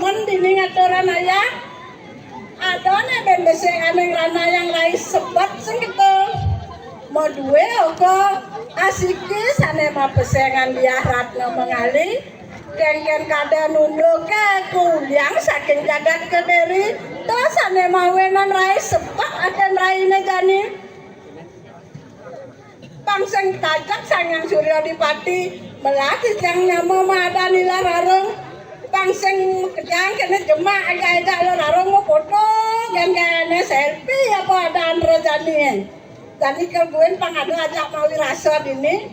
nemen dini ngaturan ayah. Adone ben besengan ning rana yang rai sebet sing gitu. Mau duwe opo asiki sane mah besengan biaratna mengali. Kengken kada nunduke kuliang saking jagat kediri. Terus sane mah wenan rai sebet akan raine jani. Pangseng tajak sangang Surya Dipati melati yang nyama madani lararong pangseng kejang kena jemak agak-agak lararong mau foto gan-gane selfie apa adaan rejani jadi keguin pangadu ajak mau rasa dini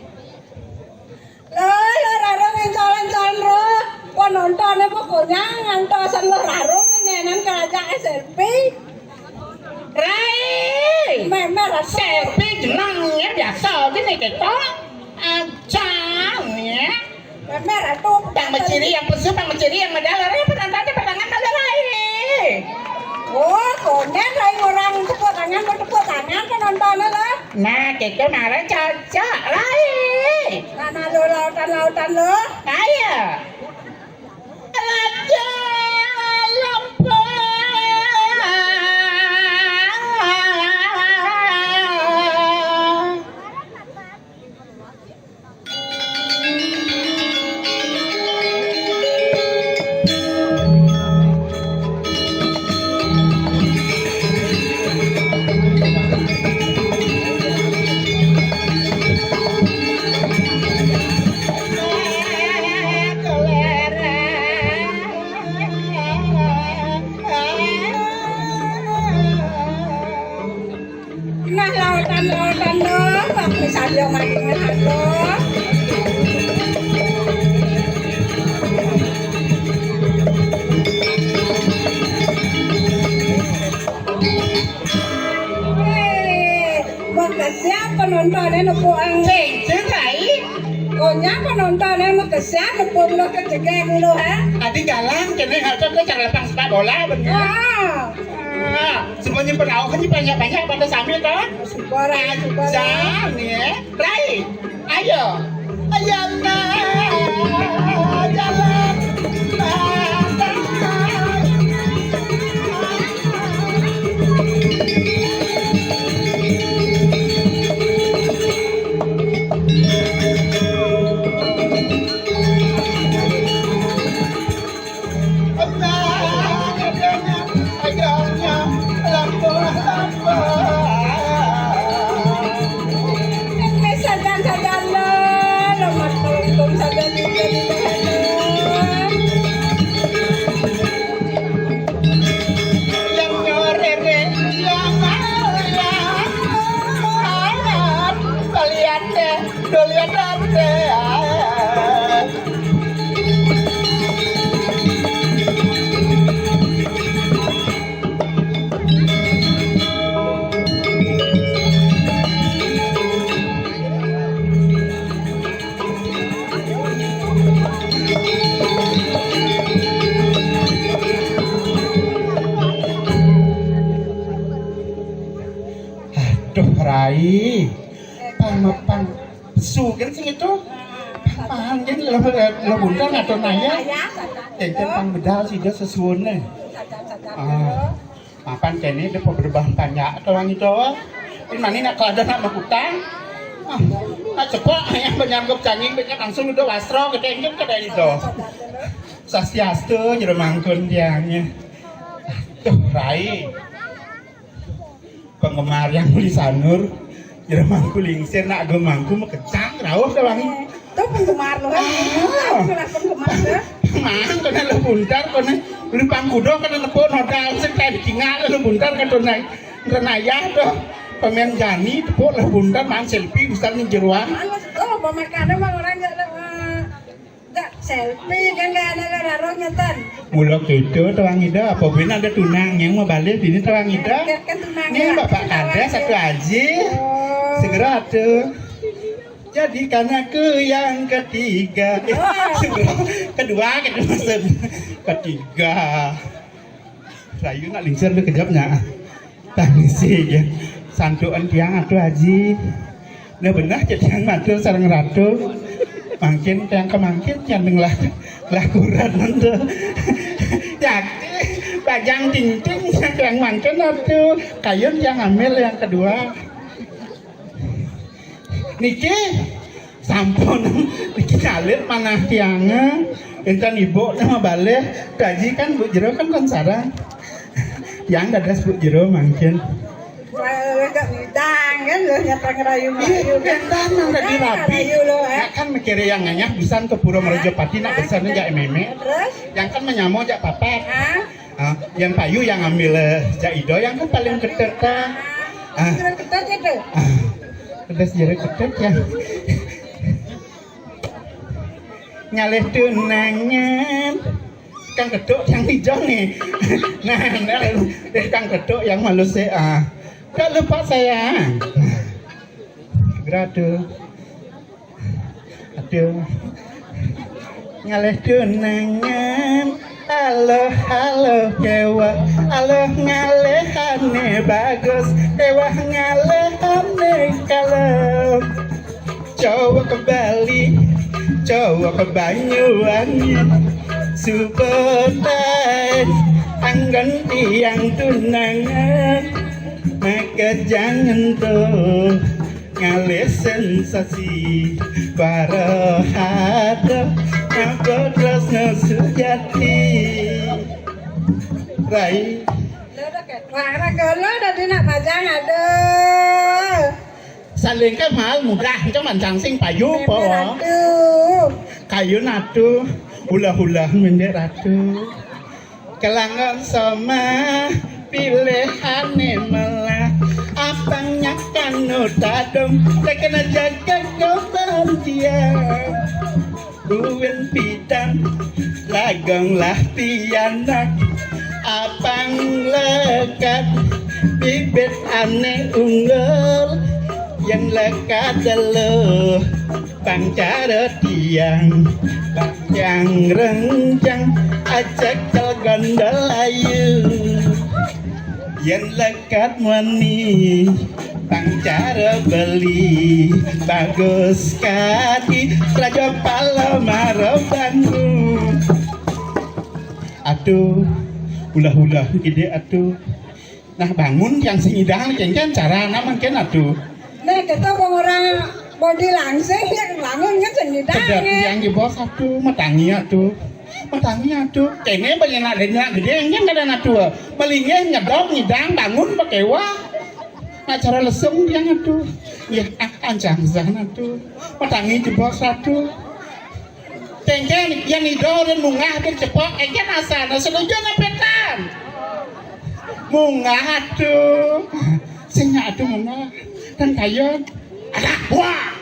lararong yang jalan-jalan roh penontonnya pokoknya ngantosan lararong nenan kerajaan selfie Rai, memang selfie jenangnya biasa gini kita ajang ya. Memang itu yang menciri yang pesu, yang menciri yang medal, penantangnya perangan ada Rai. Oh, konen Rai orang tepuk tangan penontonnya lah. Nah, kita marah cocok Rai. Mana lo lautan lo? Ayo. Raja Lampung. Lautan lo, waktu saya makin lo. Makasih penontonnya nupu angin. Cerai. Konya penontonnya makasih nupu lo kecegeng lo ha. Adi jalan, kene harus ke cara lapang sepak bola bener. Semuanya pernah kan banyak-banyak pada sambil kan? Syukuran ya. Rai, ayo. Ayo jalan. Rai, pang pesu kan sih itu, pang jadi lo bundar atau naya, jadi pang bedal sih dia sesuun nih. Mapan kini dia berbahan banyak orang itu, ini mana nak ada nak makutang, cepat yang menyanggup canging banyak langsung udah wastro ketengin ke dari itu, sastiastu jadi mangkun dianya, tuh Rai. Penggemar yang beli sanur jadi mangku lingsir nak gue mangku mau kecang rawuh dah wangi itu penggemar lo kan penggemar dah mang kena lo buntar kena beli pangkudo kena lepon modal sekai dikingal lo buntar kena naik renayah dah pemain jani tepuk lo buntar mang selfie bisa nih jeruan oh pemakannya mang orang nggak selfie kan nggak ada raro nyetan mulak itu tuang ida apa benar ada tunang yang mau balik ini tuang ida ini bapak kades satu aja segera tuh jadikan aku yang ketiga kedua ketiga Rayu nak lingsir lu kejapnya tangisi ya santuan tiang atuh aji nah benar jadi yang matur sareng ratu makin tiang kemangkin yang lah kurang nanti Ya, bajang ting-ting yang mangken atuh. Kayun yang hamil yang kedua. Niki sampun niki ngalir manah tiangnya. Enten ibu nama balik gaji kan Bu Jero kan sarang. Yang dadas Bu Jero mangken. Enggak ngidang kan lo nyata ngerayu-ngerayu kan Nang udah dirapi. Ya kan mikir yang nganyah bisan ke Pura Merjopati nak besarnya jak meme. Terus? Yang kan menyamo jak papat. Yang payu yang ambil jak ido yang kan paling ketet ta. Ketet itu. Pedas jeruk ketet ya. Nyaleh tunangan. Kang Keduk yang hijau nih. Nah, Kang Keduk yang malus ya. Gak lupa sayang. Gradu. Aduh. Ngaleh tunangan. Halo kewa. Halo ngalehane bagus. Kewa ngalehane kalau. Coba ke Bali. Coba ke Banyuwangi. Supertai anggan tiang tunangan. Maka jangan tuh ngalih sensasi para hada apa tresna sejati Rai Lo udah kayak warna lo udah dinak pajang aduh saling kan mahal mudah cuman cangsing payu po kayu natu hula-hula mendek ratu kelangan sama pilihane malah apanya kan utadong tekena jaga goban dia buin pidan lagong lah tianak apang lekat bibit ane unggul yang lekat dulu pangcara tiang yang rencang ajak gondol ayu yang lekat mani pangcara beli bagus kadi raja Palomar Bandung aduh hula-hula ide aduh nah bangun yang singidang cengken cara naman ken aduh nah kita orang body langsing yang bangun kan singidang yang di bawah satu matangi aduh kene banyak nak gede yang kada nak tua malingnya nyedok ngidang bangun pakai wah acara lesung yang atuh ya ancang sana tuh matangi di bawah satu kene yang ido dan mungah bercepok kene asana selujo ngapetan mungah tuh senya tuh mungah dan kayon ada wah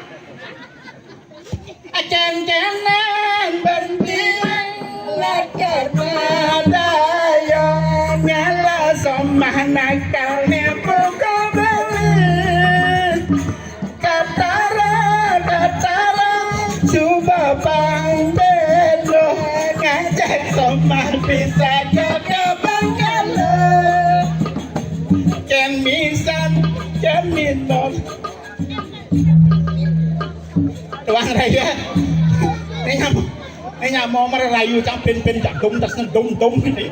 acan-canan berdiam leker madaya nyala somah nakalnya pokok belit katara coba bang bedo ngajak somah bisa jaga bangkalo ken minon tuang raya ini nyamuk merayu cang pen cak dum tas dum gitu.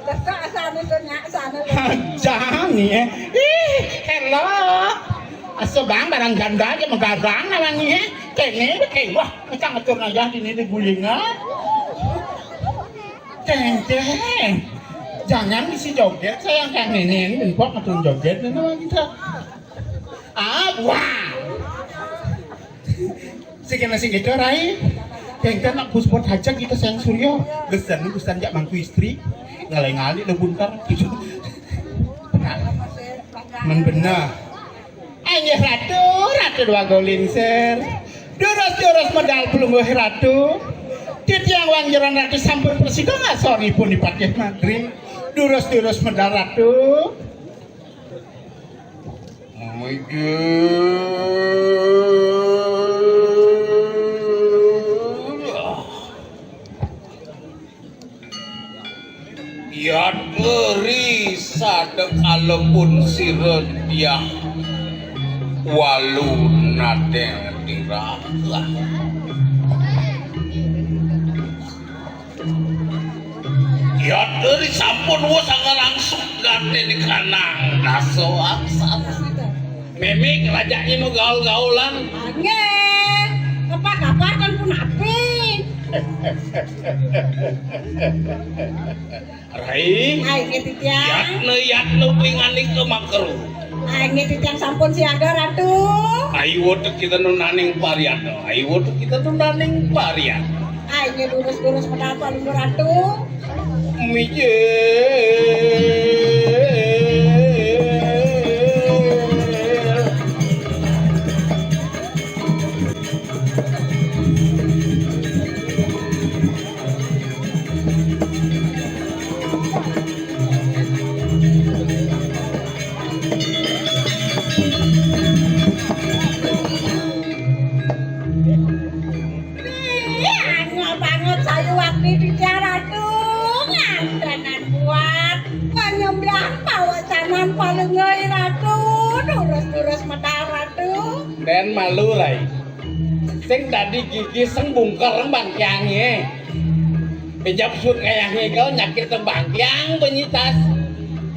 Asana tuh nyak asana. Jangan nih, hello. Aso bang barang ganda aja megarang namanya. Kene wah cang atur aja di ini gulingan. Ceng. Jangan isi joget saya yang nenek dan kok atur joget nama kita. Wah. Sing gitu rai. Kengkan nak busport hajak kita sayang Suryo. Gesan jak mangku istri. Ngalai-ngali le buntar gitu. Men benar. Anjir ratu dua golin ser. Duros medal pelungguh ratu. Titiang wang jaran ratu sampun presiden nggak sorry pun dipakai maghrib. Duros medal ratu. Oh my god. Ya beri sadek alepun siredia walu nadeng diragah dari sampun wis langsung gaten kanang daso aksat. Meme kerajaan nu gaul-gaulan. Nggih. Kapan-kapan kan pun api. Rai. Ai nggih titiang. Yatne pingani ke makru. Ai nggih titiang sampun siaga ratu. Ayo teu kita nu naning parian. Ayo teu kita nu naning parian. Ai nggih lurus-lurus menapa lumur ratu. Mije. Banget sayu waktu di ratu ngandanan buat penyembelihan pawacanan palengai ratu durus-durus medal ratu Den malu rai. Sing tadi gigi seng bungker bangkiange. Pejap sur kayange kau nyakit bangkiang penyitas.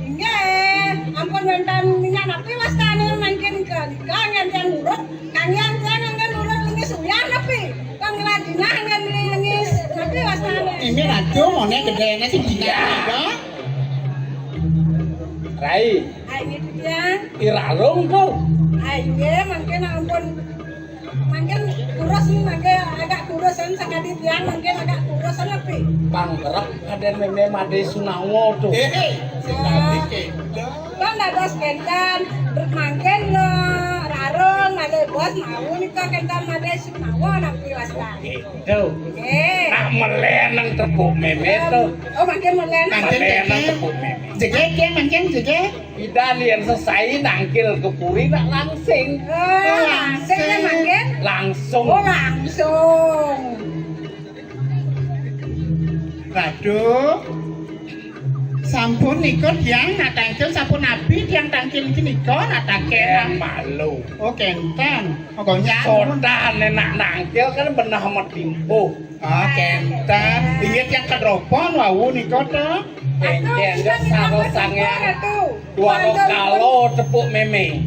nggih ampun wonten minyak napi was kane mangkin kangen yang nurut kangen yang nurut lengi suyan napi kang ladinah lengi napi was kane Ini ratu mone gedene sing dina. Rai, ayo titiang irarung tuh. ayo mangkin ampun mangkin kurus nih mangkin agak kurusan sakadi tiang mangkin agak kurusan napi Panggerak kaden meme made sunawo tuh. Sing tadi ke. kan ada kentan mangkin lo rarong ada bos mau nih kok kentan ada sunawa napi was kane Gitu. Nak eh melenang tepuk meme tuh. oh mangkin melena Melenang tepuk meme. Jege mancen jege. Ida lian selesai nangkil ke puri nak langsing. langsung kan mangkin Langsung. oh langsung Ratu. Sampun nikot yang nak tangkil sampun nabi yang tangkil iki nikot nak Yang tangkil. malu. Oh kenten. Oh gonyak. Soda nak nangkil kan benah metimpuh. Oh kenten. Ingat yang kedropon wau nikot tuh. Kenten dia sarosangnya. Dua kalo tepuk meme.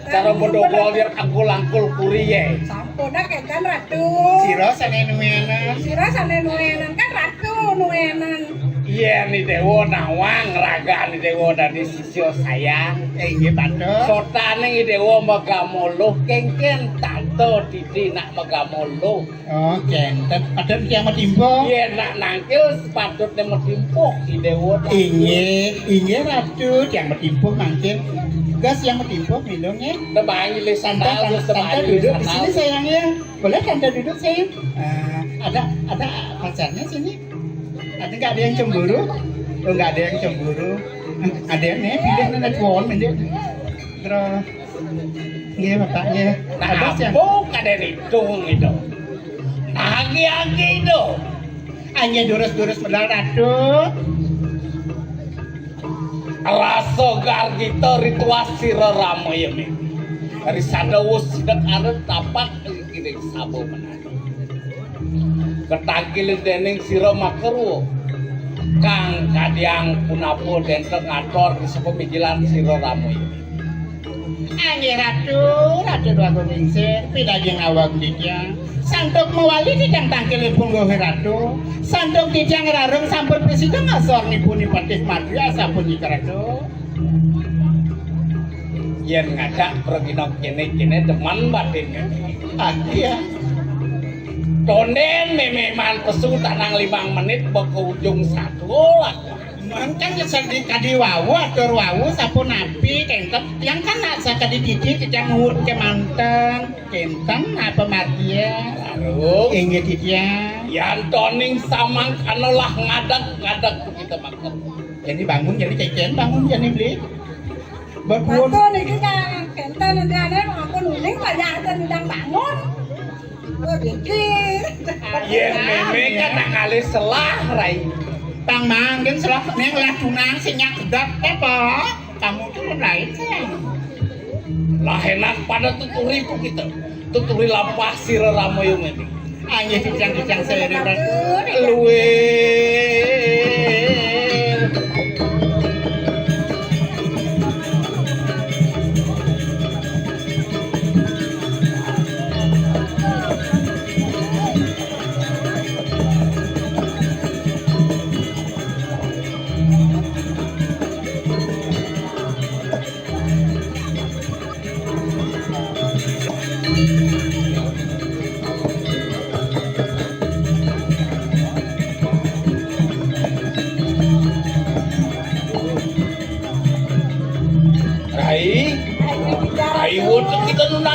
Cara bodogol biar angkul-angkul puri ye. sampuna kentan ratu Siro sane nuenan. sira sane nuenan kan ratu nuenan Iya nih dewo nawang raga nih dewo dari sisio saya. Inggih padha. Sotane dewo megamolo kengken tato didi nak megamolo. Oh kenten. Padha yang metimpo. Iya nak nangkil sepatutnya metimpuh di dewo. Inggih ratu yang metimpo mangkin. Gas yang metimpo minumnya. Tebangi lisan Tante, halus tante duduk di sini sayangnya. Boleh tante duduk sayang? Ada pacarnya sini. Ada nggak ada yang cemburu? Oh nggak ada yang cemburu. Ada yang nih pilih nih pohon menjadi. Terus, iya bapaknya. Nah, Ada yang apa ada hitung itu? Agi-agi itu. hanya durus-durus medal ratu. Raso gargito ritual sira ramo ya mi. Dari sadawus sidak arep tapak kiri sabo menan. Ketangkil dening sira makeru. Kang kadiang punapo denten ngator di sepemikilan sira ramo ya. Hanya ratu aku ningsir. Pinajeng awak dia. Santuk mewali tidang tangkilipun gohe ratu. Santuk tidang rarung sampun presiden ngasor nipuni patih madya sampun ika ratu. Yen ngajak perginok kene teman batin meme. Iya. Tonden meme man pesu tanang 5 menit beko ujung satu lah. Mangkan kesedi kadi wawu atur wawu sampun nabi kenten yang kan nak sakadi didi tidang nguwun ke manteng kenten apa mardia. Lalu Inggih dia. yang toning samang kanolah ngadak kita makan. Jadi bangun jadi keken bangun jadi beli. Berbuat Batu niki kan kentan nanti ada ampun uning banyak ada bidang bangun. Oh dikir. Yen meme kan nak ngalih selah rai. Tang manggen selah neng lah tunang sinyak gedap apa? Kamu tuh lain sih. Lah enak pada tuturi ku kita. Tuturi lampah sira ramo yo meme. Hanya dijang saya ratu. Luwe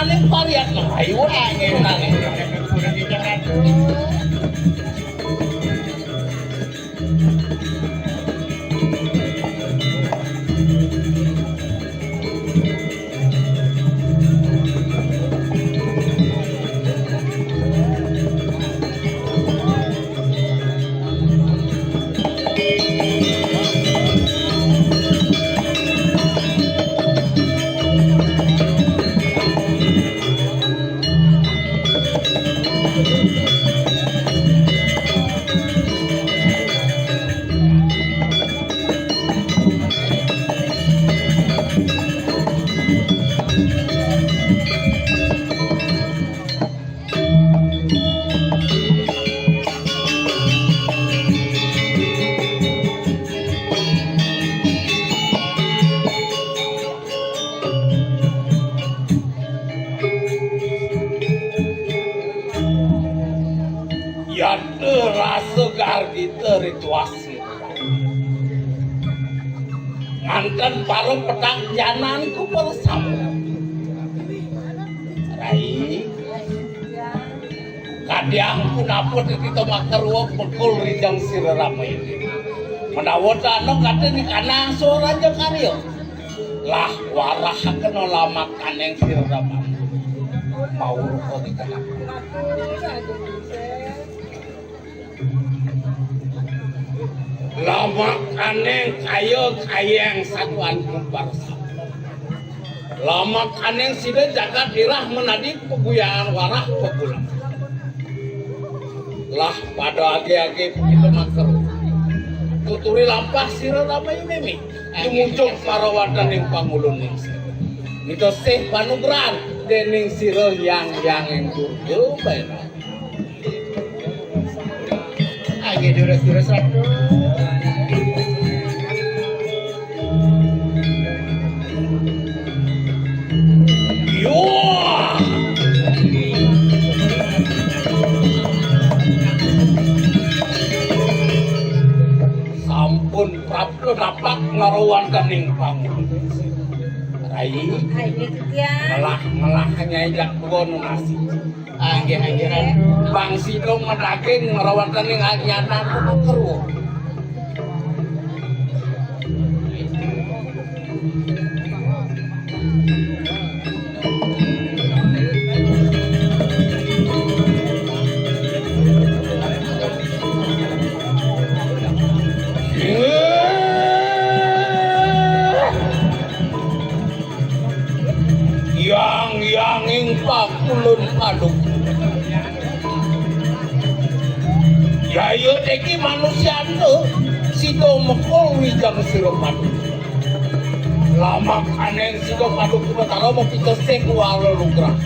maning varian ayo nanging nanging rasa gargita rituasi mantan paruh petang jananku bersama Rai kadiang pun apa kita makarwa pekul rijang siraramai menawat anak kata ni kanang suara aja karyo lah warah kena lama kaneng siraramai mau kau dikata lama kaneng kayo kayang satuan kumparsa lama kaneng sida jaga dirah menadi peguyaan warah pegulang lah pada age-age kita maker tuturi lampah sira ramai mimi tumuncuk parawatan yang pangulun ning mito seh panugrahan dening sira yang durjo bae age durus-durus ratu sampun prapto dapat ngarawan kening pangun Rai melah hanya ijak tuan nasi angge-anggeran bang sidong medaging ngarawan kening nyata keruh yang pakulun paduk yayo teki manusia tuh sido mekol wijang siro paduk lama kaneng sido paduk kita taruh mau kita sekualo lugrah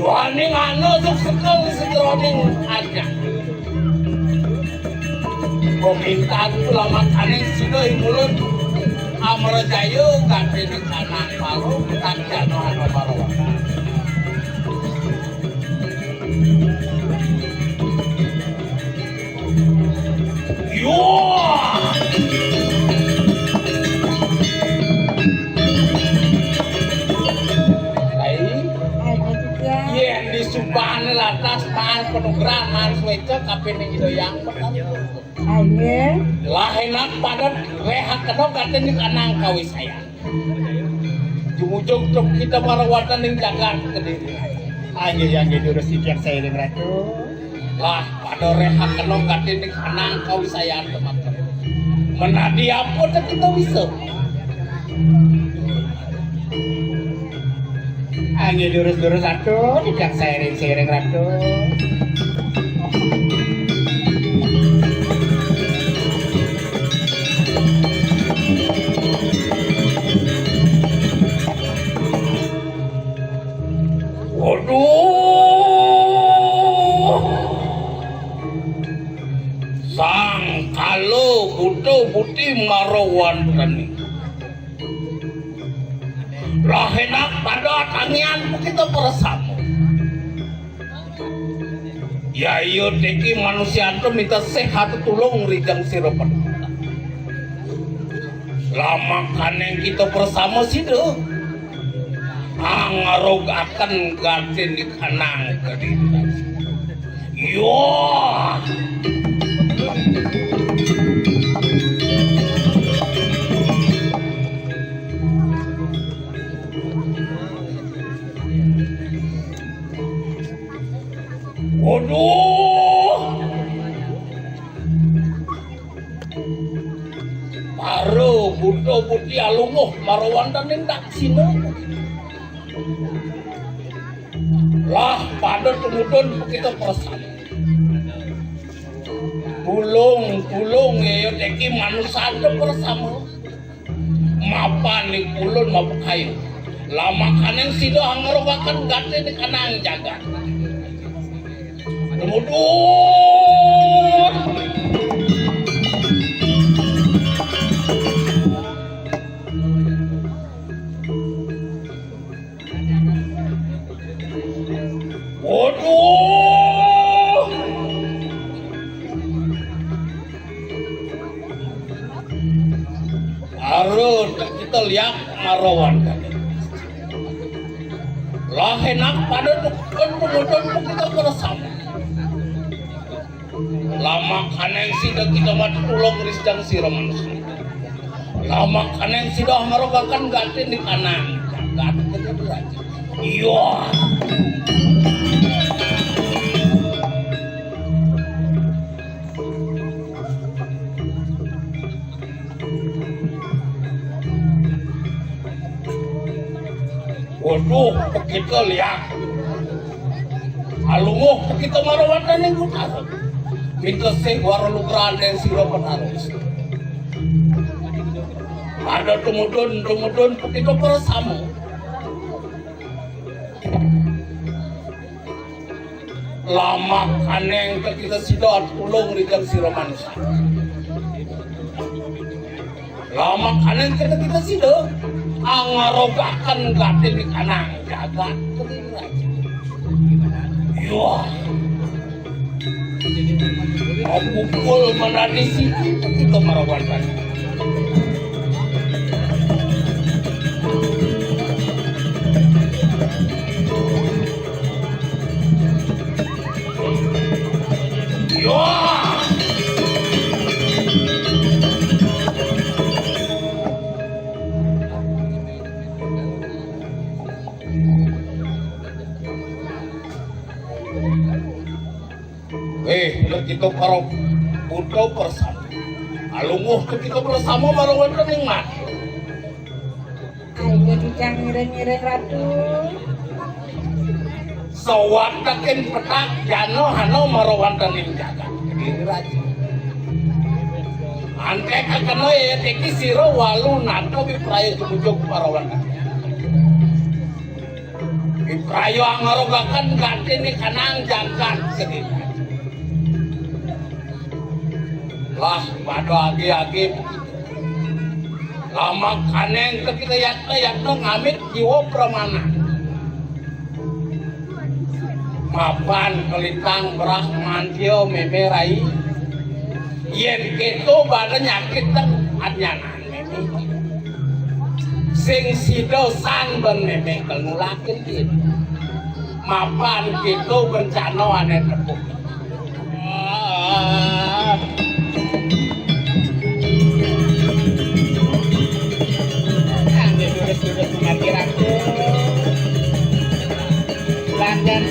waning anu untuk sekeling aja permintaan lama kaneng sido imulun Amarajayo ganti di tanah paru tanda nohano barawa. Yo! Yen di subhan latas maan penugrah maan swecek kapening doyang aye lahenak padat rehat kena katen di kanang kawis saya jumujung tuk kita marawatan ning jagat kediri aye durus ipiak saya ning ratu lah pada rehat kena katen di kanang kawis saya teman menadi apa tak kita bisa aye durus ratu ipiak saya ning ratu sang kalau butuh putih marawan kani lahenak pada tangian kita bersama ya iyo teki manusia itu minta sehat tulung rijang siropan lama kaneng kita bersama sido angarog akan gatin di kanang kediri yo waduh Paro buto putih alunguh marawan dan nendak sino lah pada temudon kita pesan tulung ya teki manusia bersama mapan nih pulun mapan kayu lama kanen sido angarogakan gate di kanang jaga temudon waduh harus kita lihat marawan lah enak pada tukun kita bersama lama kaneng sida kita mati tulung risjang sira manusia lama kaneng sida ngarogakan gatin di kanang gatin kita beraja iya waduh kita lihat alunguh kita marawan dan yang utara kita warlu grande siro penarus ada temudun kita bersama lama kaneng kita sidot tulung rijang siro manusia lama kaneng kita sidot angarogakan gatin di kanang jagat wah pukul menadi situ kita merawankan wah kita para buto bersama alunguh kita bersama marawan kening mati ayo dicang ngiring-ngiring ratu sawat takin petak jano hano marawan kening jaga kediri raja ante kakeno ya teki siro walu nato biprayo jebujok marawan biprayo angarogakan ganti ni kanang jagat kediri lah pada agi-agi lama kaneng kita yakno ngamit jiwa pramana mapan kelitang berah mantio memerai yen keto pada nyakit anyanan sing sido sang ben memeng kelulakin gitu mapan keto bencana ane tepuk Sudah mengerti ratu London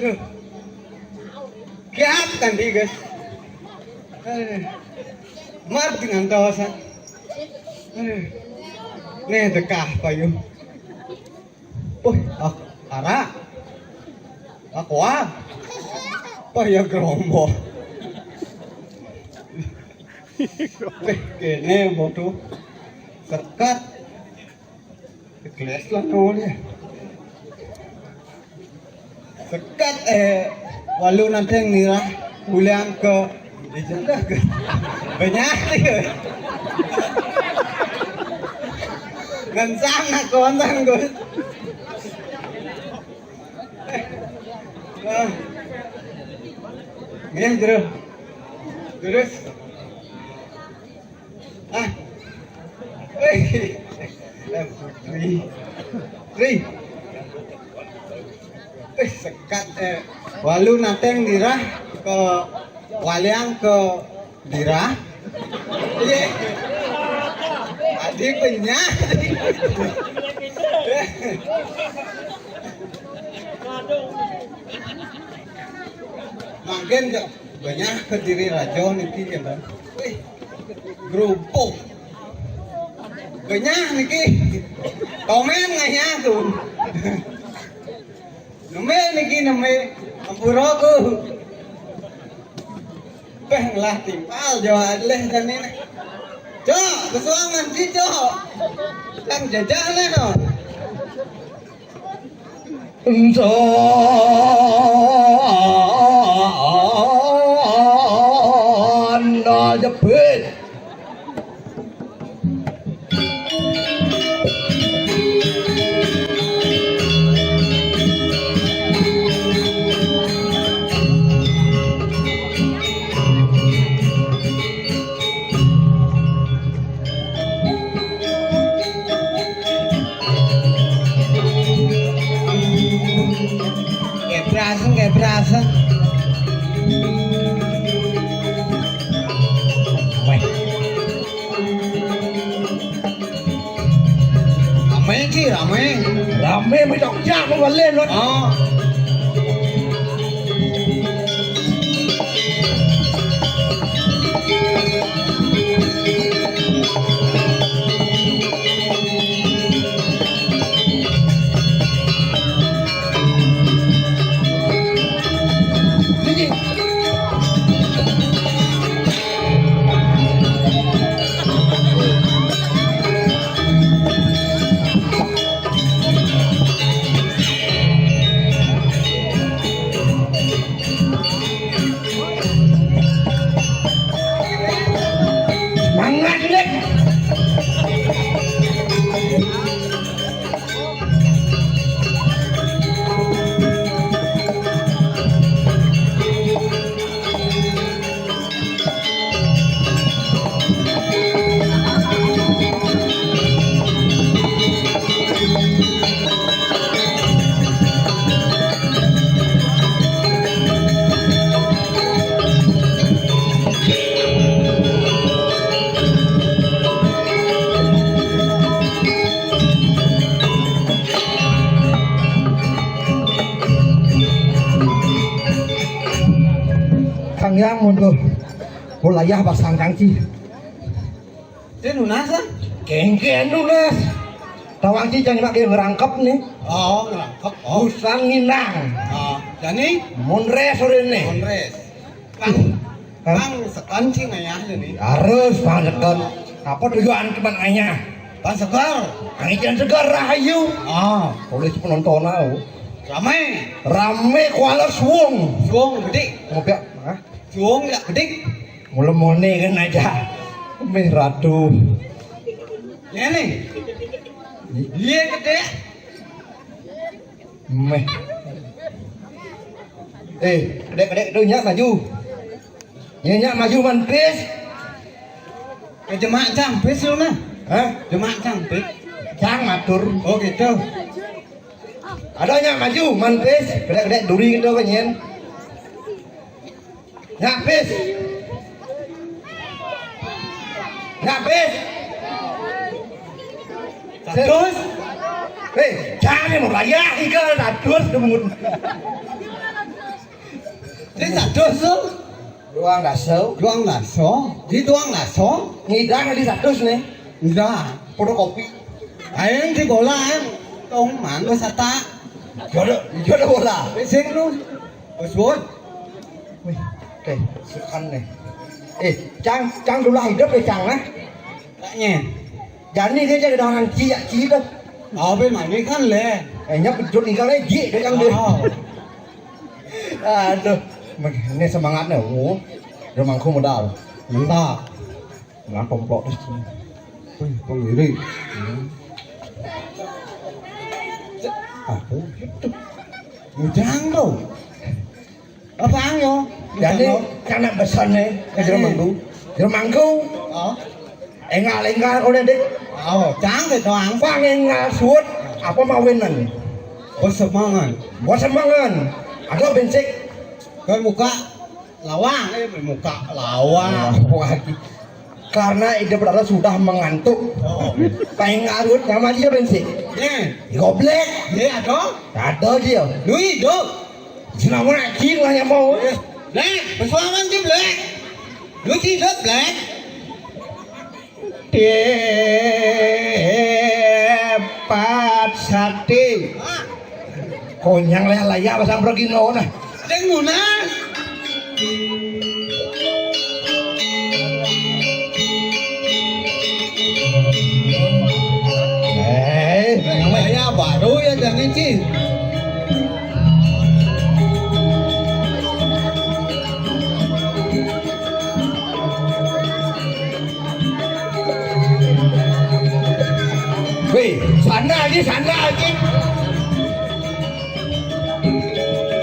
Aduh. Kiat kan di guys. Mar dengan kawasan. Nih dekah payu. Ara. Aku paya grombo. Kene bodoh. Sekat. Kelas lah nolnya. Sekat walu nanti yang nira ulang ke dijanda ke banyak sih ngensang aku nonton gue ini terus sekat walu nanti yang dirah ke waliang ke dirah adik punya makin banyak ke diri rajo niki ya bang gerupuk banyak niki komen nganya tuh nome niki nome ampuroku lah timpal jawa leh dan ini cok kesuangan sih cok lang jajah leh no Anda jepit kayak berasa rame mới đọc nhạc nó vẫn lên luôn yang mundur wilayah basang kangci itu nunas kan? kengken nunas tawang ci jangan pakai ngerangkep nih ngerangkep busan nginang jadi monres sore nih monres Bang sekan sih ngayah ini harus bang sekan apa tujuan cuman ngayah bang segar ikan segar rahayu oleh penonton rame kuala suwung gede ngopi suwung ya gede mulai mone kan aja meh ratu ya nih iya gede meh kedek nyak maju nyak maju manpis jemaah campis lu nah jemaah campis cang matur oh gitu ada nyak maju manpis kedek duri gitu kan nyen Ngapis terus jangan mau layak ikan terus demun Thế giả trơn sớm. Doang dah so. Doang là xó. Thì doang là xó. Ngidang di satu nih. Ra. Fotokopi. Anh thì có là em. Ông mảng có sata. Jodoh bola. Để xem luôn. Ở xuống. Wih, oke, sukan nih. Cang dulu hidup deh Cang á. Đã nhẹ. Jadi dia jadi dengan cia tuh. Ở bên mảnh cái khăn lè. Nyap jut tinggal aja dia Cang dia. Aduh, ini semangat nih. Udah mangku modal. Mantap. Nggak komplot terus. Ui, con người đi. Aku Người trắng đâu. Ở phán vô. jadi karena besar nih, di mangku. Engal udah deh. Trắng thì toàn. Bang engal suốt, apa mau winan? Bersemangat. Buat semangat. Ada bensik. Cái muka lawang, muka lawang. Karena ide berada sudah mengantuk. Pengen ngarut sama dia bensik. Nè. Goblek. Thế à đó. Ada dia. Núi được. Senang nak kiri lah yang mau. Nè, bersemangat tiếp lẹ. Núi chi lớp lẹ. Tepat sakti. Konyang layak pasang pergino nah. Đánh mùa ná. Mày ra bà đối ra chẳng nên chi. Wih, sana aja.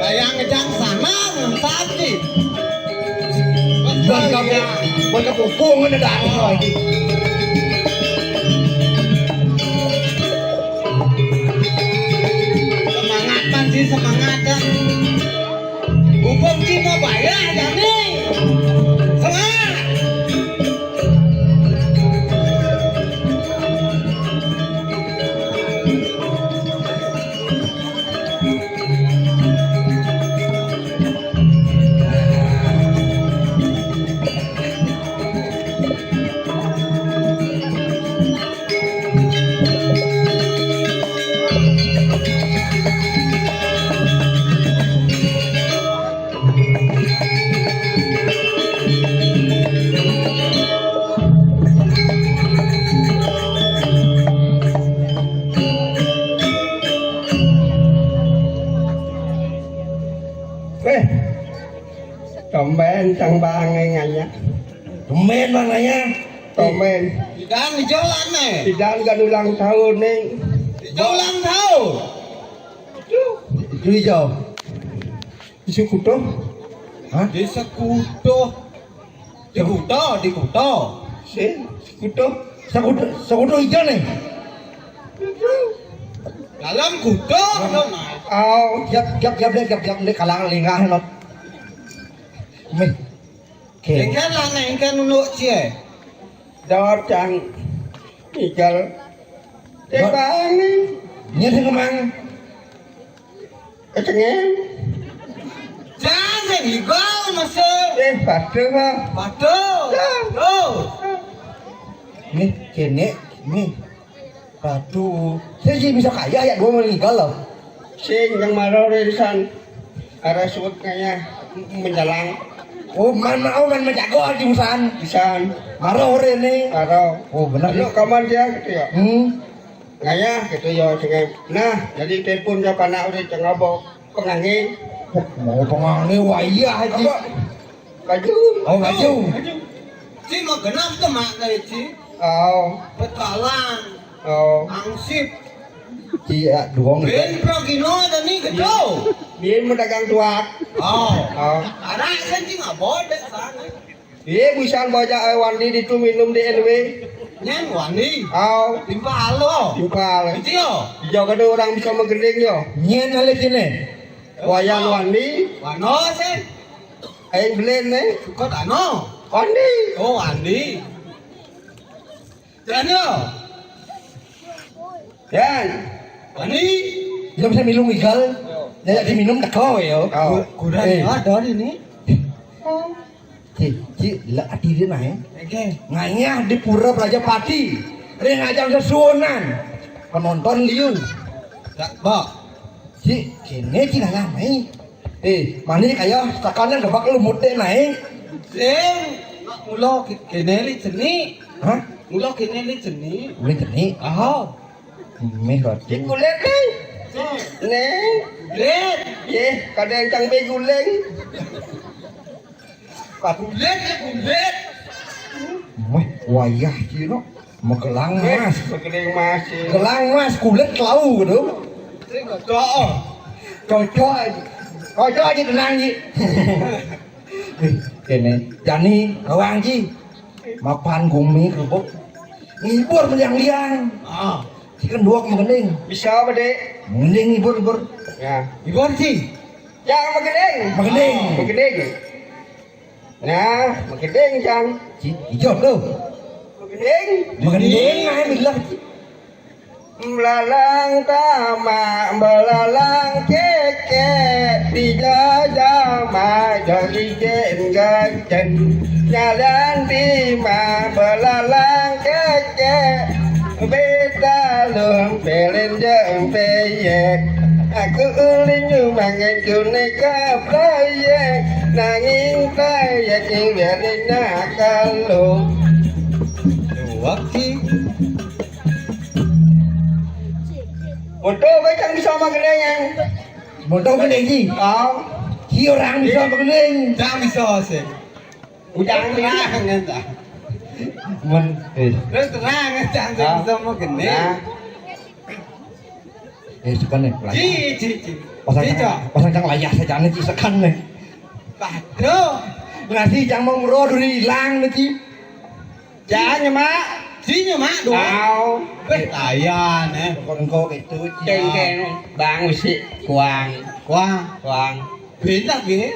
Bayang ngejang sana saat gì. Buat kepupung ada dah lagi. Semangat pan sih semangat kan. Hukum chi mau bayar jangan nih. Semangat. Tomen tang bang nganya. Tomen mananya? Tomen. Đang thì chỗ lắm này. Tidak kan ulang tahun nih. Chỗ lắm thâu. Itu hijau. Isu kuto? Hah? Di Sekuto. Di Kuto. Kuto? Sekuto hijau nih. Dalam Kuto đâu này. Giap deh kalangan lingah lo. Mình Cái khác là này cái nội chia. đó chẳng thì chờ cái bán như thế mang cái chẳng nghe Giá gì thì có mà sơ. cái phạt trước ha Bà trơ. Đâu. nè trên nè nè phạt tu thế gì bisa kaya ya dua meninggal loh sing yang marau dari san arah suut kayaknya menjalang. Oh, man menjago di san. Marau rene. Marau. Oh, benar. Lu kaman dia gitu ya. Ngaya gitu ya sing. Nah, jadi telepon ya panak udah cengobo pengangi. Mau pengangi wah iya haji. Baju. Oh, baju. Chứ mà cái năm cái mạng này chứ. Betalang. Angsip. Iya, doang. Ben progino dan ni kecil. Dia mau dagang tuak. Ada kan sih nggak boleh sana. Dia bisa baca wani itu minum di NW. Nyen wani. Timpa lo. Jumpa. Itu yo. Jauh kada orang bisa menggending yo. Nyen hal sini. Wayang wani. Wano sih. Aing belen nih. Kok ano? Wani. Oh wani. Jangan yo. Dan Wani. dia bisa minum igal. Ya diminum teko ya. Kurang ada ini. Ci, lah adire nae. Oke. Nganyah di pura Praja Pati. Ring ajang sesuonan. Penonton liu. Tak bak. Ci, kene ci nganyah nae. Mani kaya sakanan gebak lumut deh nae. Sing mula kene li jeni. Hah? Mula kene li jeni. Boleh jeni. Ah. Meh roti. Cik kulit ni. Neng, kulit. Ye, kadang cang be guling. Kulit ya kulit. Meh, wayah ci no. Megelang mas. Keling mas. Gelang mas kulit lau gitu. Sing kok. Cocok aja tenang Ji. Kene jani awang Ji. Mapan gumi kerupuk. Ngibur menliang-liang. Ah. Cikan dua mengening. Bisa apa, Dek? Mengening ngibur. Ya. Ibon sih. Jangan mengening. Mengening. Mengening. Nah, mengening jang. Ci, hijau tuh. Mengening. Mengening aja bilang. Melalang tama, melalang keke, di jajah jadi gajeng, jalan bima, melalang keke, beta lum pelin jeng peyek, aku uling mangan kuneka peyek, nanging peyek yang biarin nakal lo. Waktu Bodoh macam bisa mengeneng. Bodoh mengening Ji. Ci orang bisa mengening. Jangan bisa sih. Jangan terang entah. Terus terang jangan bisa mengeneng. Sekan nih. Ci. Pasang cang layah saja nih Ci sekan nih. Paduh. Ngasih cang mau ngero duri hilang nih Ci. Jangan nyemak. Ci nyemak dua. Layan Engkau itu Ci. Keng bang si kuang. Bintang gini.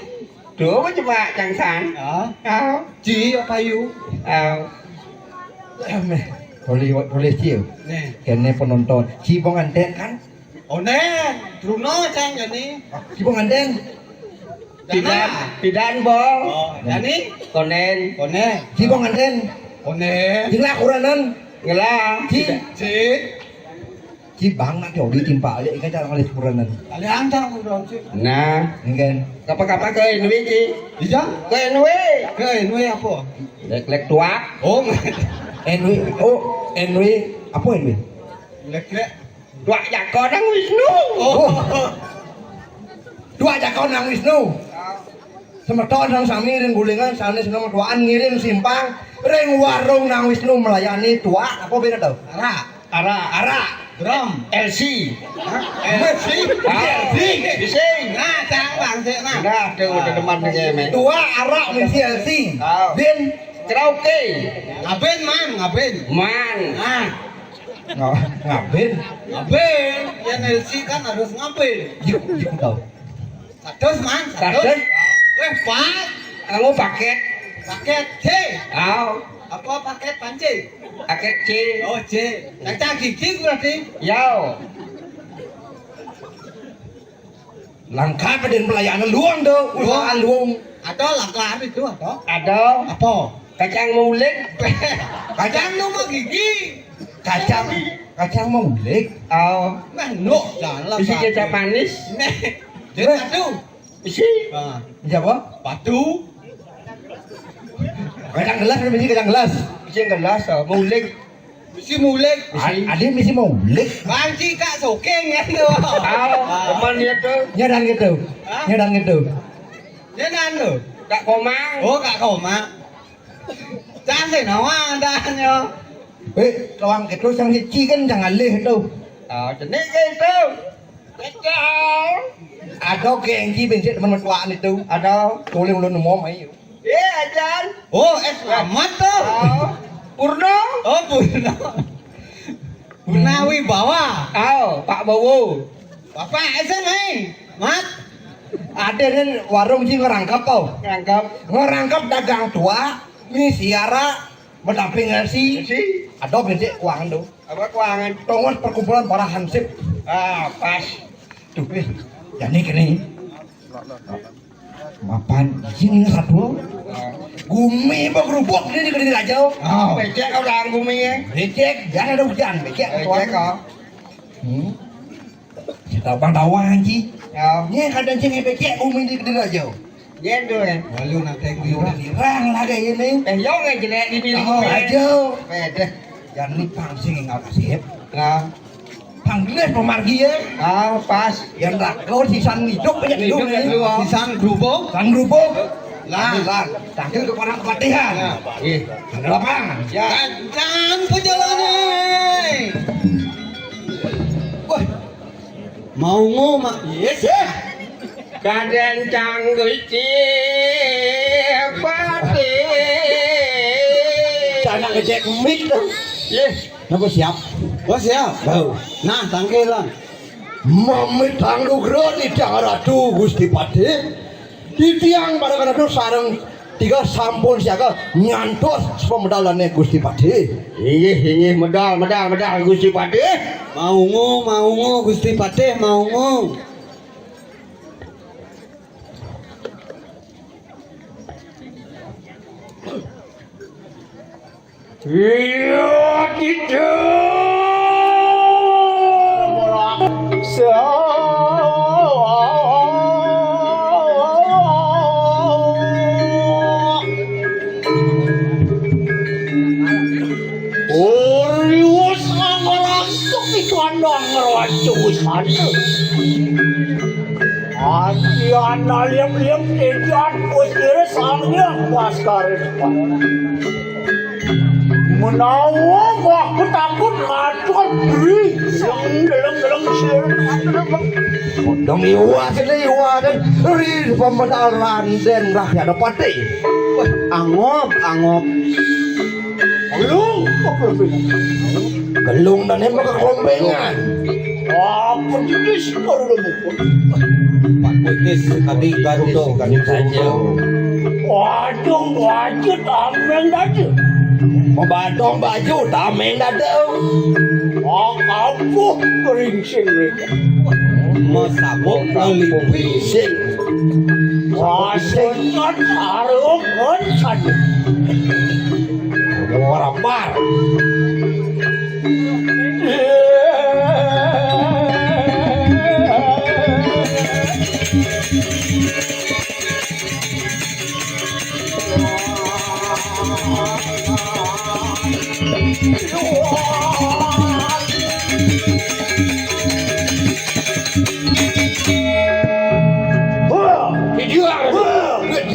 Dua cuma cangsan. Ci apa yu? Boleh Ci. Nih. Kene penonton. Ci pengantin kan? Oh nen, Bruno cang jadi. Ci pengantin. Pidan bong. Oh, jadi konen. Ci pengantin. Konen. Ci lah kuranan. Ngelang. Ci. Ci. Bang nak jauh ditimpa aja ikan cara ngalis kuranan. Kalian tang udah Ci. Nah, Ingin. kapan ke Inwe Ci? Iya. Ke Inwe. Ke Inwe apa? Lek tua. Oh, Enwi. Oh, Enwi. Apa Enwi? lek tua jakon nang Wisnu. Oh. Dua jakon nang Wisnu. Semeton nang sami ring gulingan sanes nomor duaan ngirim simpang ring warung nang Wisnu melayani tua apa beda tau? Ara. Drum. LC. LC. Bising. Nah, cang bang sih nah. Nah, udah teman ngemen. Tua ara misi LC. Bin Karaoke. Ngaben. Man. Ah. Ngaben. Yang LC kan harus ngaben. Jik tau. Kados man. Kados. Weh, Pak. Kamu paket. Paket C. Apa paket pancing? Paket C. Oh, C. Cacang gigi berarti. Yao. Langkah pada pelayanan luang dong. Usahaan luang. Ada langkah itu atau? Ada. Apa? Kacang mulik. Kacang nomor gigi. Kacang mulik. Nah, no, jangan Isi kecap manis. Nih. Jadi padu. Isi. Siapa? Padu. Kacang gelas, misi kacang gelas. Isi gelas, mulik. Isi mulik. Ada misi mulik. Banci kak sokeng ya tu. Teman dia tu. Nyadan gitu. Dia nanu. Kak komang. Oh, kak koma. Jangan sih nawa andanya. Kawang gitu sang hiji kan jangan leh tu. Jenis gitu. Kacang. Ada kenji bensin teman tua itu. Ada. Tulis ulun umum ayo. Ajan. Oh, selamat tu. Purno. Oh, Purno. Purnawi bawa. Pak Bowo. Bapak esen hai. Mat. Ada kan warung sih ngerangkap tau. Ngerangkap dagang tua. Ini siara mendamping si. Ada bensin keuangan tuh. Apa keuangan? Tongos perkumpulan para hansip. Pas. Tuh, Jadi kini mapan sini satu gumi apa kerupuk ini di aja becek kau larang gumi ya becek jangan ada hujan becek kau kita bang tawang ji ya kadang cengeng becek gumi di aja Yen tuh ya. Lalu nanti gue dirang lagi ini yang nggak jelek di bilik aja beda. jangan nih pangsing nggak kasih Nah, panggilnya pemargi ya pas. yang tak kau sisan hidup banyak hidup Di sang grupo. sang kerupuk lah tangkil ke orang kepatihan ada lapangan Ya, jangan perjalanan. Wah, mau ngoma. Yes ya. Kadang canggung cipati. Jangan ngecek mic dong. Yes. Napa siap? Oh siap. Tahu. Nah, tangkilan. Mamit anugerah di Ratu Gusti Pati. Di tiang pada kada sareng tiga sampun siaga nyantos pemedalane Gusti Pati. Inggih medal Gusti Pati. Mau Gusti Pati mau. Iya gitu. Orius langsung di kandang racusan. Asiana liam-liam tidak kusir sangnya paskarin. Menawang aku takut ngacun diri yang dalam sir. Dong iwa dan ri pemedalan den rakyat Pati. Angop. Gelung dan nembak kekombengan. Apa jenis baru pun? Pak Putis tadi Garudo saja. Waduh, wajib tameng aja. Membadong baju tameng dadeng. Aku keringsing mereka. Masabok kali Bising. Wasengan harum konsan. Orang bar.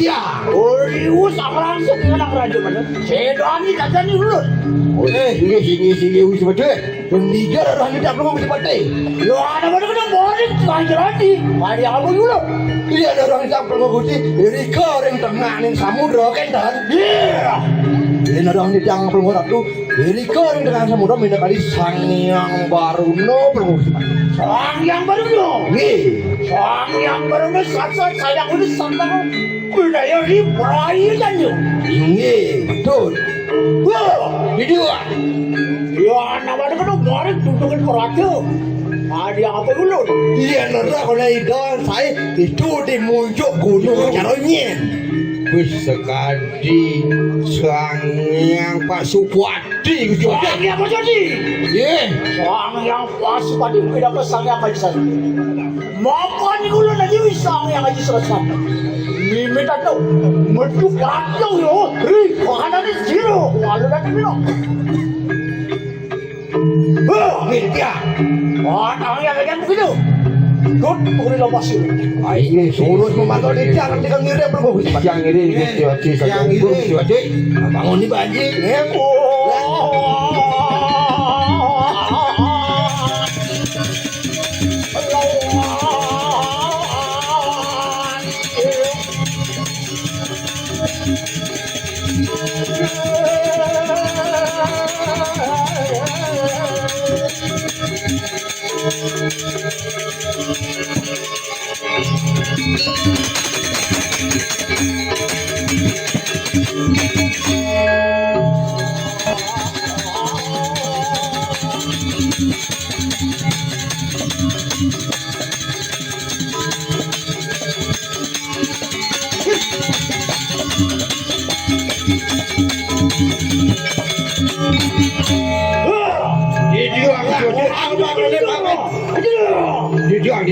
Dia. Orius langsung ngelang raja mana? Sedani kagak urut. Sini wis bede. Pendiga orang tidak perlu mesti Pati. Yo ada mana kena boring lanjut. Mari aku dulu. Iya ada orang tidak perlu mesti. Rika orang tengah ning samudra kendan. Iya. Ini orang tidak perlu ratu. Rika orang tengah samudra minta kali Sangyang Baruno perlu mesti Pati. Sangyang Baruno. Sangyang Baruno saat saya udah santang. Budaya ini perayaan. Ini betul. Wah, ini dua. Ya, namanya kan kemarin tuntukan raja. Ada apa dulu? Iya nara kalau idon saya itu di muncul gunung caranya. Wis sekali Sangyang Pasupati Sangyang Pasupati. Ye, Sangyang Pasupati tidak ke Sangyang aja saja. Mapan dulu lagi Sangyang aja selesai. Mimi tahu, metu kacau yo. Makanan ini zero. Walau nanti minum. Mintia. Orang yang kayak begitu. Good, boleh lepas ini. Ini surut memantau di jangan tinggal ngirim berbohong. yang ini Bangun di banjir.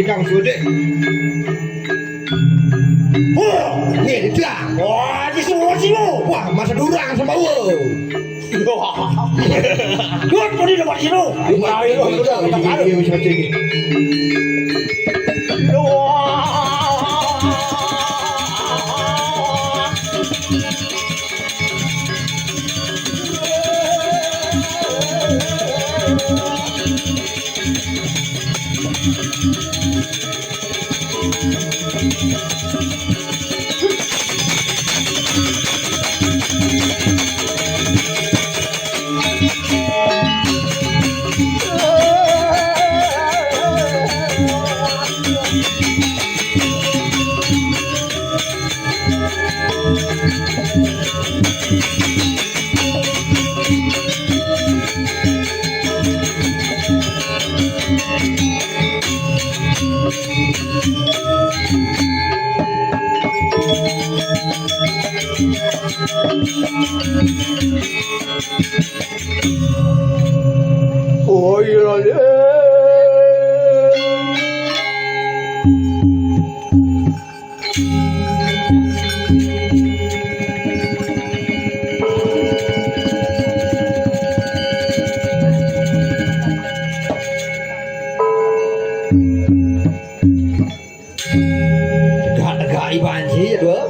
Kang Sude. Wah, ini dia. Wah, di sini. Wah, masa durang sama wo. Good, kau di depan sini. Iya, bisa cek. Oh iya. Tegak-tegak iban sih ya dua.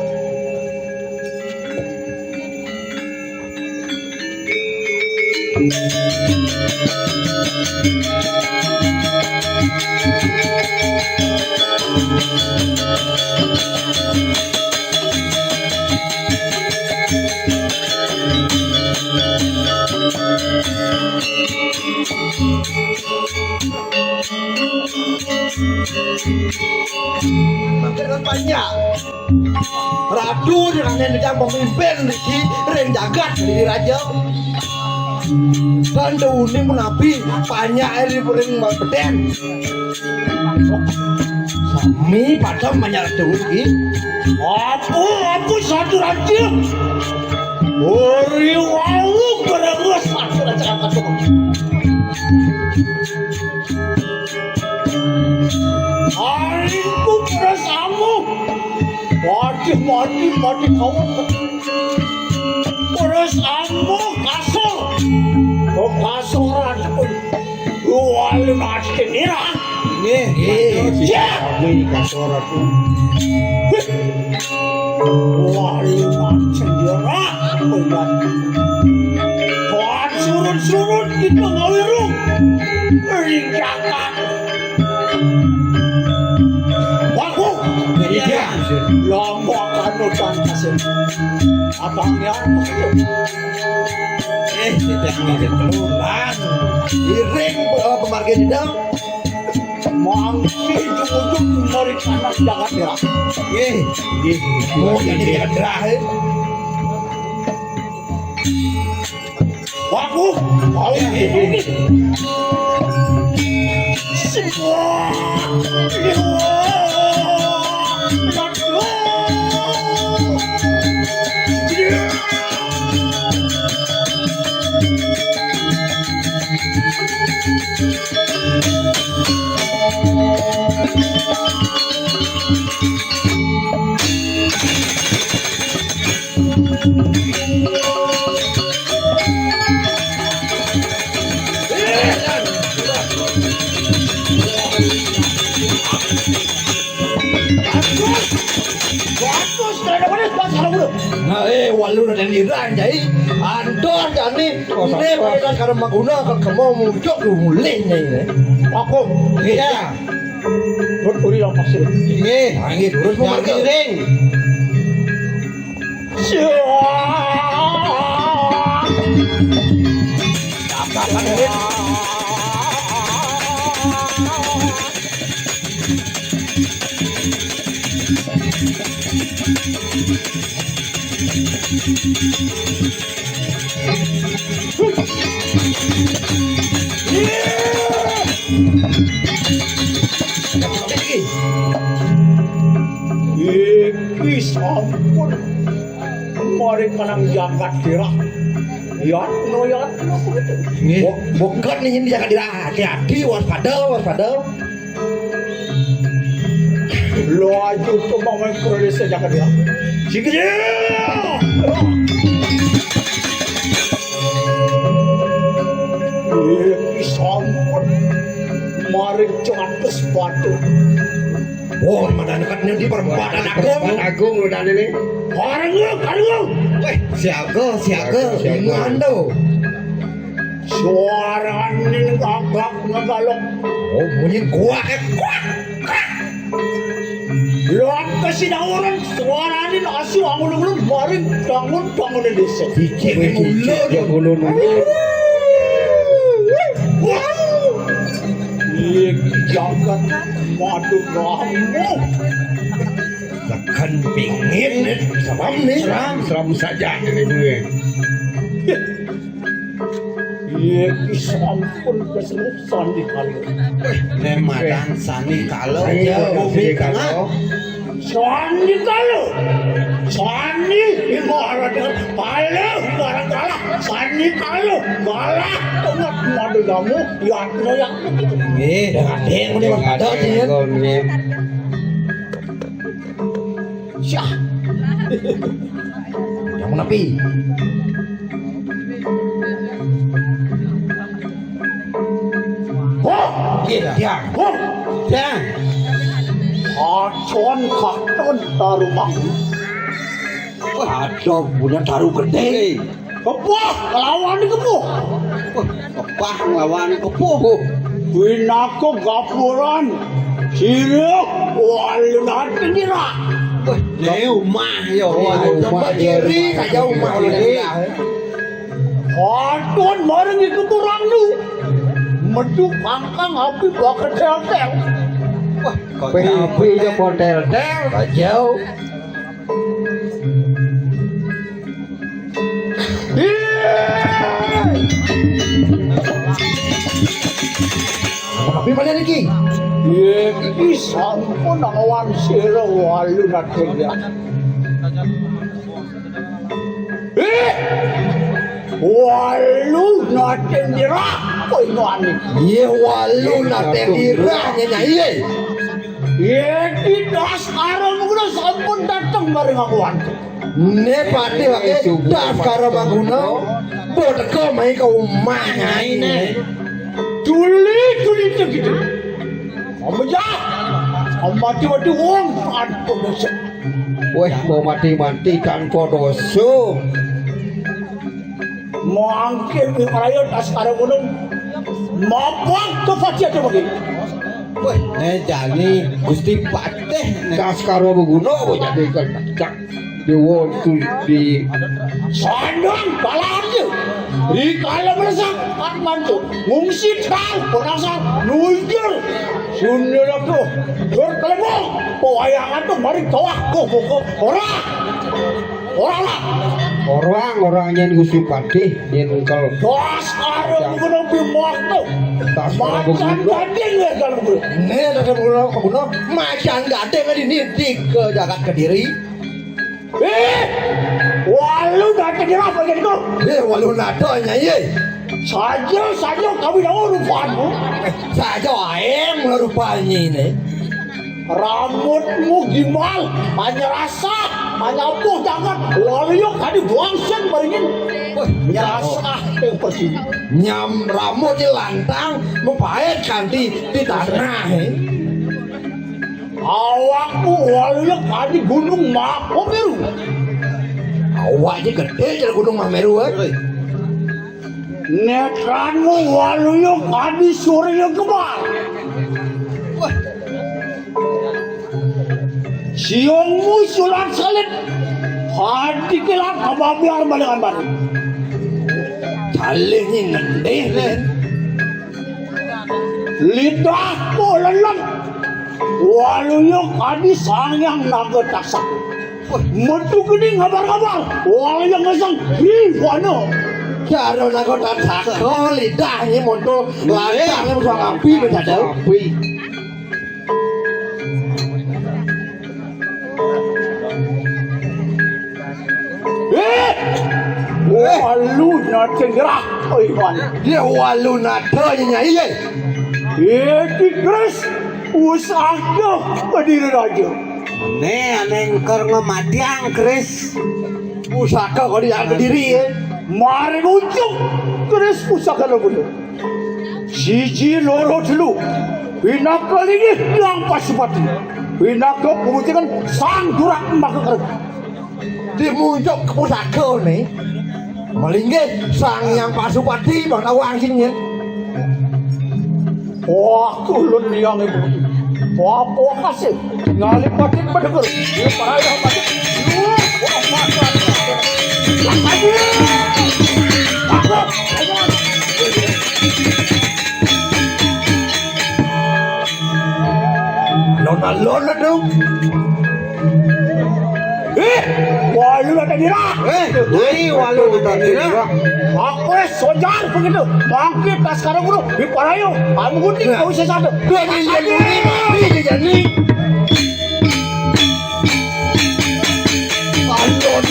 Makin banyak Ratu dengan yang pemimpin di ring jagat di raja dan ini menapi banyak di ring beden sami pada banyak ini apa satu raja ori walu berengus satu raja angkat Aku perasaanmu mati kamu perasaanmu kasuran wali mati nira kami kasuran wali mati nira buat surut kita ngawirung ringkakan iya, lombok kanutan kasih. Abangnya tidak ngasih peluang. Iring pemargin dong. Mangsi ujung mari kanan jangan ya. Mau jadi gerah. Waku, mau ini. Semua. Walu dan irang jadi andor jani ini mereka karena maguna kalau muncul mulai ini aku iya berpuri yang pasir ini terus mau ring apa ini Iki sampun mari kanang jagat dirah. Yatno bukan ini jagat dirah. Hati-hati waspada. laju ke bawah kerja saja dia. Sikit dia. Sampun mari cates batu. Oh, mana dekatnya di perempatan agung udah ini. Kareng. Siaga, mando. Suarane gagak ngegalok. Oh, bunyi kuat. Lot kesidang orang suarane nasi angulung mari bangun desa. Cicik ulun. Jagat madu kamu Tekan pingin seram nih. seram saja ini gue. Iya, sampun keseluruhan di kali. Nemadan sani kalau Ayo, kalau Sani ibarat dengan pala ibarat kalah. Sani kalau galah banget madu kamu ya noyak. dengan deng udah ada sih. Syah. Yang menepi. Ya. Acon kakton taruh bangun. Ada punya taruh gede. Kepuh, lawan kepuh. Kepah ngelawan kepuh. Winako gapuran. Siruk, walu nanti nira. Leo mah yo. Coba diri saja umah ini. Acon bareng itu kurang lu. Medu pangkang api bakal tel-tel. Api aja hotel jauh. Tapi mana nih Ki? Iki sampun awan sira walu nanti dia. Walu nanti nira. Koi nuani. Ye walu nate dirahnya nyai. Iki das karo mungkin sampun datang bareng aku antu. Ne pati pakai das karo maguna. Bodeko mai ke umah nyai ne. Tuli gitu. Kamu jah. Mati wong antu dosa. Weh mau mati tanpa dosa. Mangke merayo das karo gunung. Mapang ke faci aja bagi. Weh, jani Gusti Patih Das karo maguna jadi kacak. Dewa itu di Sandang kalahnya. Di kala melesak mantu. Ngungsi terang perasaan nujur. Sunda aku berkelebong. Pewayangan tuh mari kawah kok orang lah. orang yang Gusti Patih yang kalau Das karo gunung bimok tuh. das karo Macan maguna. gading ya kalau gue. Ne das karo maguna macan gading kan ini ke Jagat Kediri. Walu gak kira apa jadi kau? Walu nado nyai. Saja kami dah rupaanmu. Saja aeng rupanya ini. Rambutmu gimal, hanya rasa, hanya apa jangan. Walu yuk tadi buangsen baringin. Nyerasa yang bersih. Nyam rambut di lantang, membaik ganti di tanah. Awakmu walu yuk tadi gunung Mahameru. Awaknya gede jadi gunung Mahameru. Netranmu walu yuk tadi Surya Kembar. Siungmu sulat salit. Hati kilat kababiar balingan baru. Jalihnya ngendih nih. Lidahku lelan. Walu yuk tadi sangyang naga taksak. Metu gini ngabar-ngabar. Walu yang ngesang. Wano. Cara naga taksak. Oh lidahnya montul. Lantangnya musuh api berjadau. Walu na cengerah. Oh Iwan. Dia walu nadanya nyai. Edi Kris. Usahanya kediri raja. Aneh ker ngemadiang Kris. Pusaka kau di diri ya. Mari nguncung Kris pusaka lo bener. Siji loro telu. Pinaka lagi yang pasupati. Pinaka pemutikan sang durak mbak kerja. Dimuncung ke pusaka nih. Malingge sang yang pasupati bang tahu angkinnya. Wah kulun yang ibu. Wah kasih ngalih patin berdegur. Dia parah patin. Wah makan. Lagi. Lona dong. Walu ada dira. Dari walu ada dira. Aku sojar begitu. Bangkit tas sekarang guru. Diparayo. Kamu gunting kau sesatu. Ini jadi. Alon.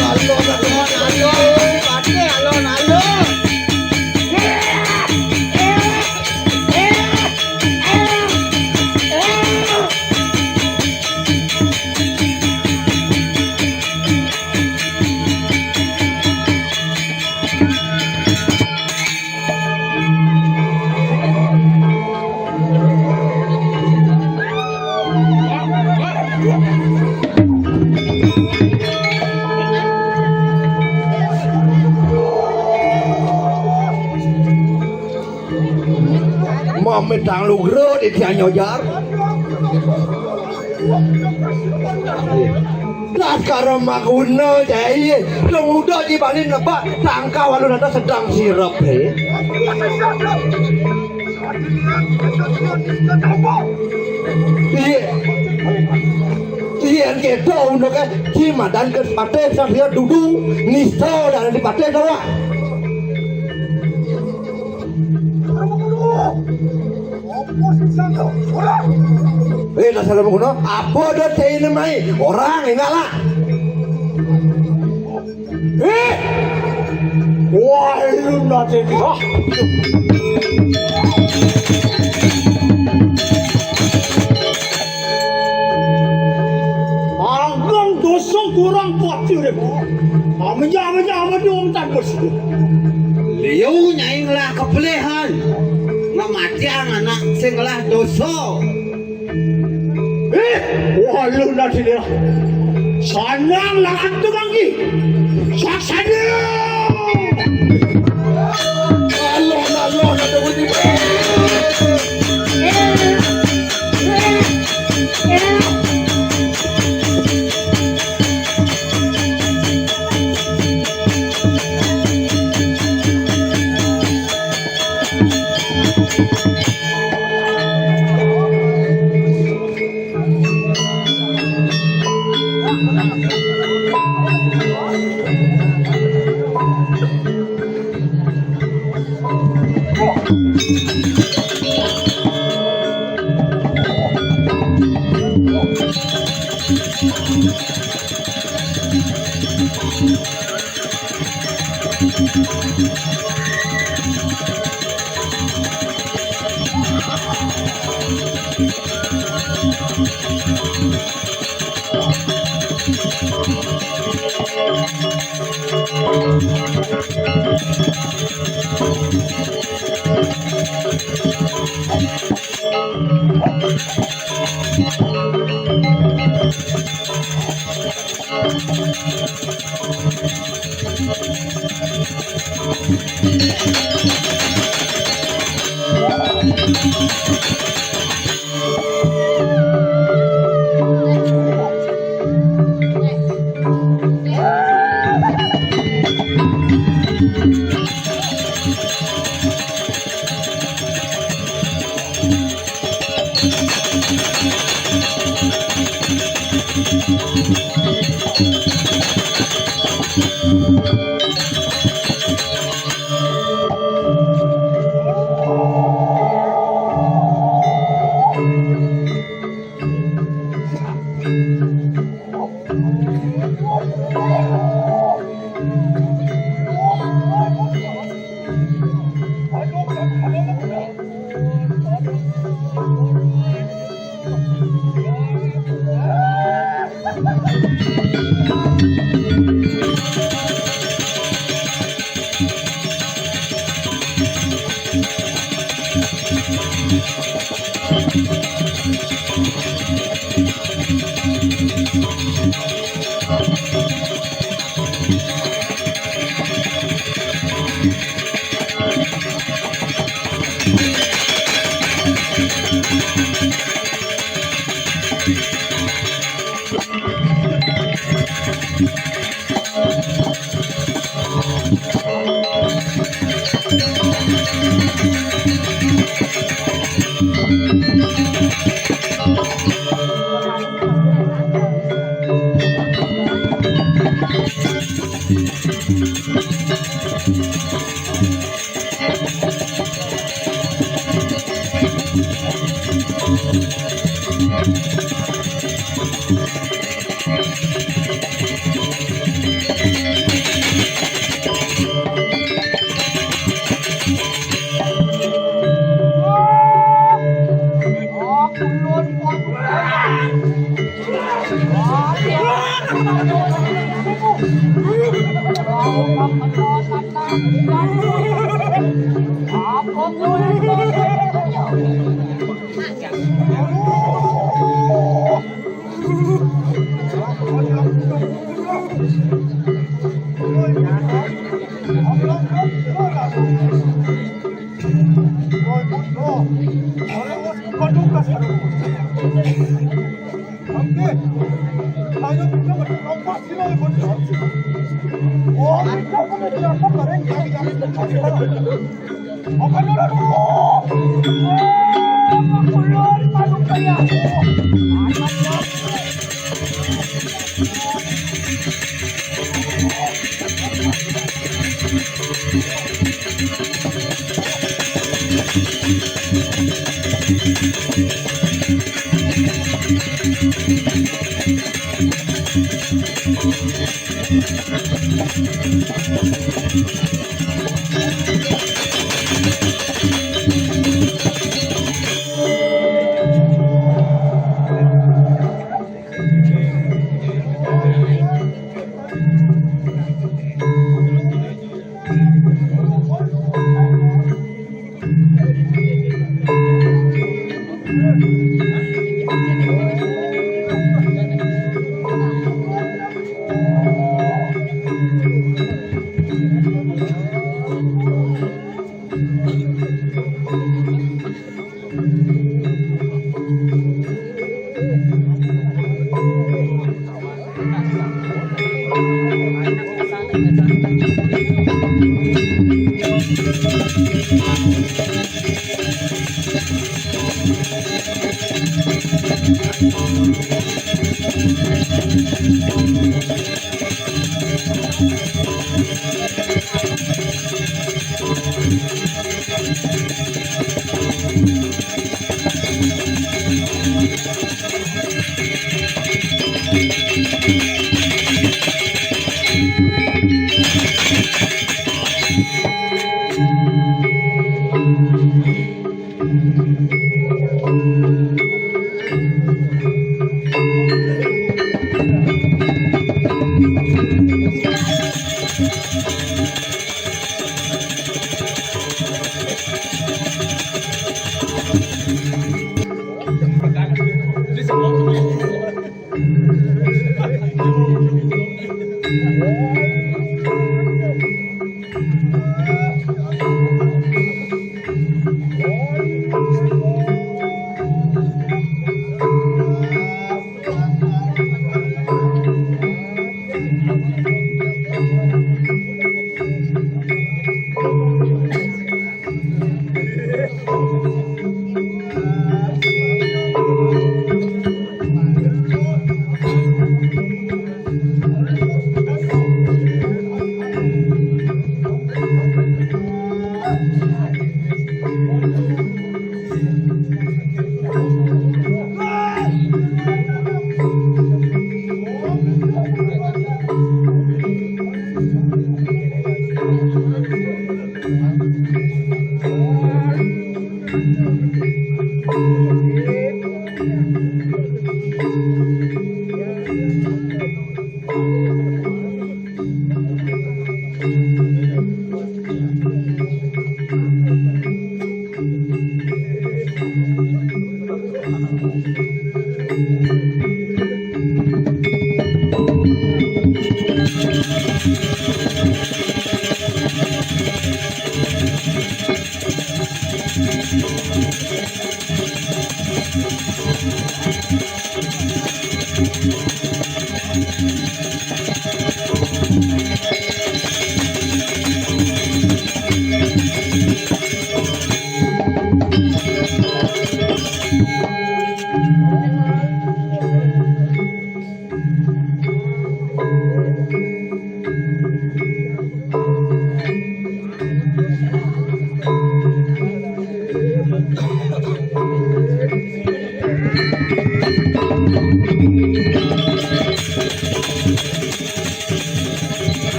Medang lugro di Tianyojar. Sekarang makuna jadi kemudian di Bali nebak tangka walau nada sedang sirap Iya kita untuk cimadan ke partai saya duduk nisto dan di partai doa. Dasar mengguno apa dah cai namai orang enggak lah. Wah lu nanti ah. Anggang dosa kurang pati rebu. Amanya dong tak bersih. Liu nyainglah kepelehan. Mematiang anak singlah dosa. Wah lu nanti dia sanang lah antu bangki saksanya Allah nanti begini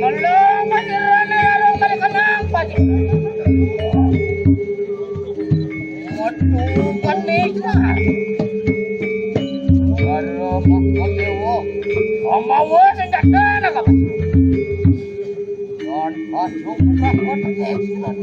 Malang panjirane larang kali kenang pagi. Waduh paniklah. Karo makotewo. Amawa senjata nak apa? Don pasuk kakot ekstran.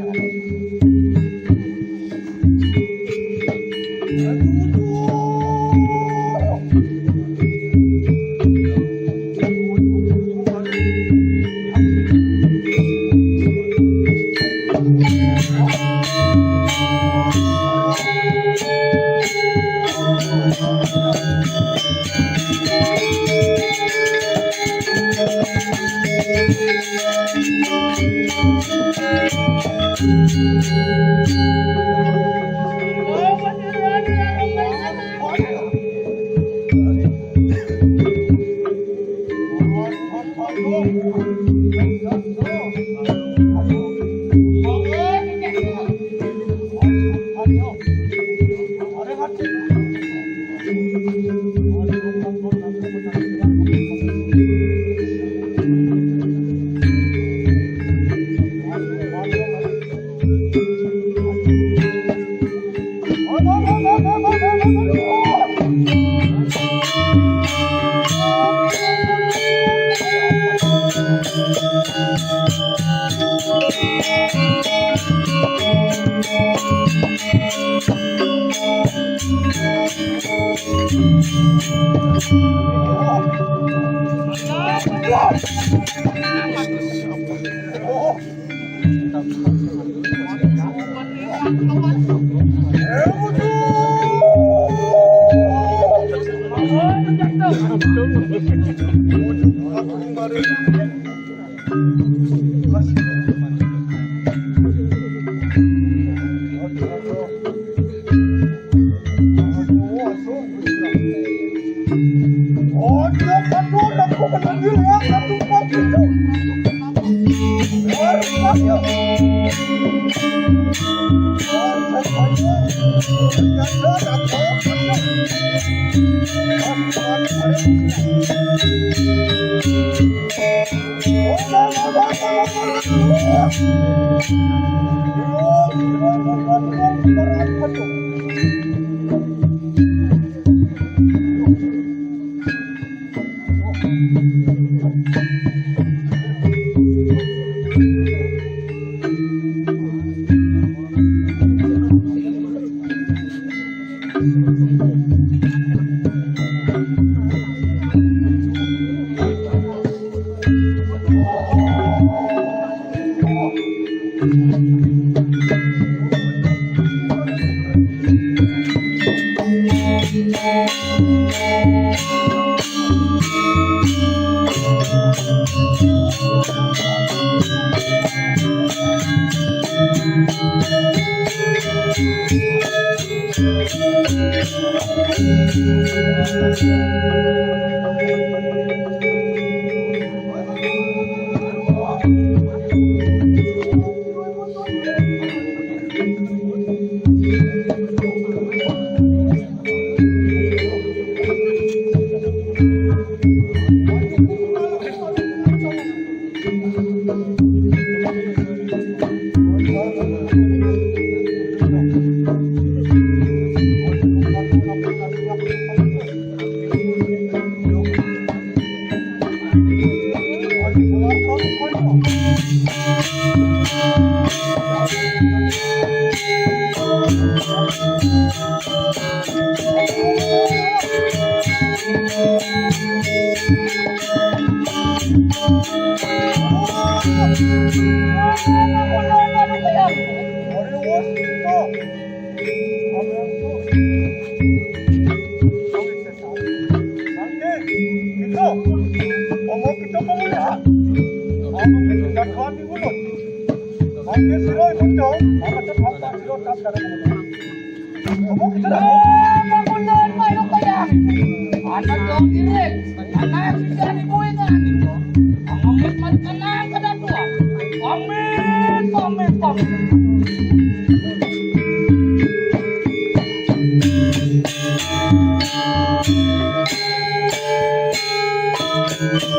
Thank you.